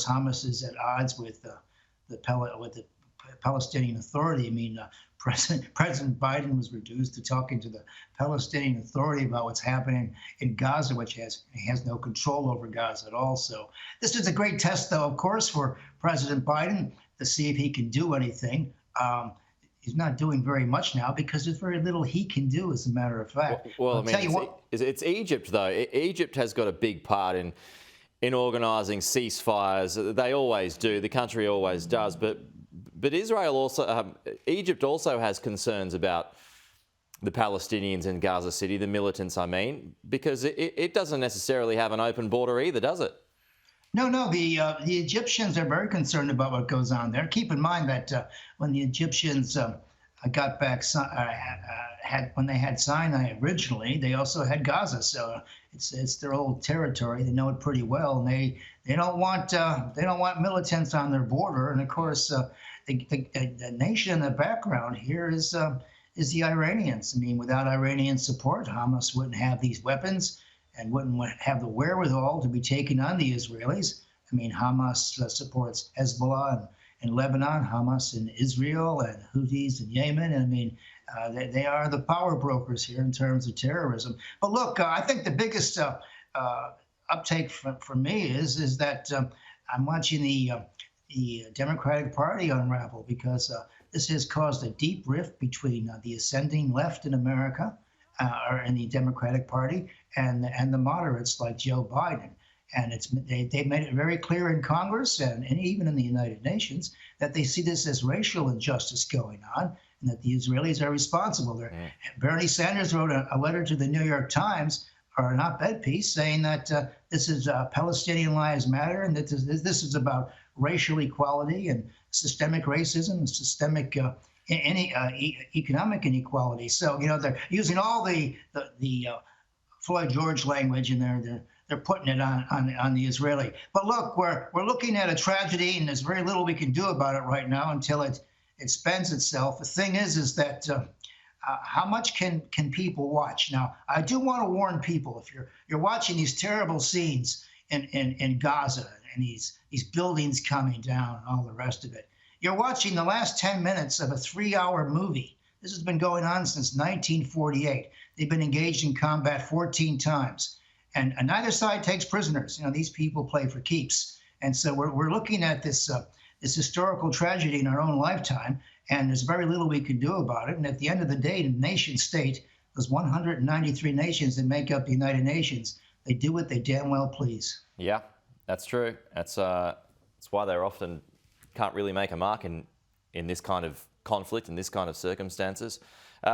Hamas is at odds with the Palestinian Authority. I mean, President Biden was reduced to talking to the Palestinian Authority about what's happening in Gaza, which he has no control over Gaza at all. So this is a great test, though, of course, for President Biden to see if he can do anything. He's not doing very much now because there's very little he can do, as a matter of fact. Well, I mean, it's Egypt, though. Egypt has got a big part in organising ceasefires. They always do. The country always does. But Israel also, Egypt also has concerns about the Palestinians in Gaza City, the militants, I mean, because it doesn't necessarily have an open border either, does it? No. The Egyptians are very concerned about what goes on there. Keep in mind that when the Egyptians got back, when they had Sinai originally, they also had Gaza. So it's their old territory. They know it pretty well, and they don't want militants on their border. And of course, the nation in the background here is the Iranians. I mean, without Iranian support, Hamas wouldn't have these weapons and wouldn't have the wherewithal to be taking on the Israelis. I mean, Hamas supports Hezbollah in Lebanon, Hamas in Israel, and Houthis in Yemen. And I mean, they are the power brokers here in terms of terrorism. But look, I think the biggest uptake for me is that I'm watching the Democratic Party unravel, because this has caused a deep rift between the ascending left in America, or in the Democratic Party, and the moderates like Joe Biden. And they've made it very clear in Congress and even in the United Nations that they see this as racial injustice going on, and that the Israelis are responsible. Bernie Sanders wrote a letter to the New York Times, or an op-ed piece, saying that this is Palestinian Lives Matter, and that this is about racial equality and systemic racism and systemic economic inequality. So, you know, they're using all the Floyd George language, and they're putting it on the Israeli. But look, we're looking at a tragedy, and there's very little we can do about it right now until it spends itself. The thing is that how much can people watch? Now, I do want to warn people: if you're watching these terrible scenes in Gaza and these buildings coming down and all the rest of it, you're watching the last 10 minutes of a 3-hour movie. This has been going on since 1948. They've been engaged in combat 14 times, and neither side takes prisoners. You know, these people play for keeps, and so we're looking at this historical tragedy in our own lifetime, and there's very little we can do about it. And at the end of the day, the nation state, those 193 nations that make up the United Nations, they do what they damn well please. Yeah, that's true. That's why they're often can't really make a mark in this kind of conflict, in this kind of circumstances.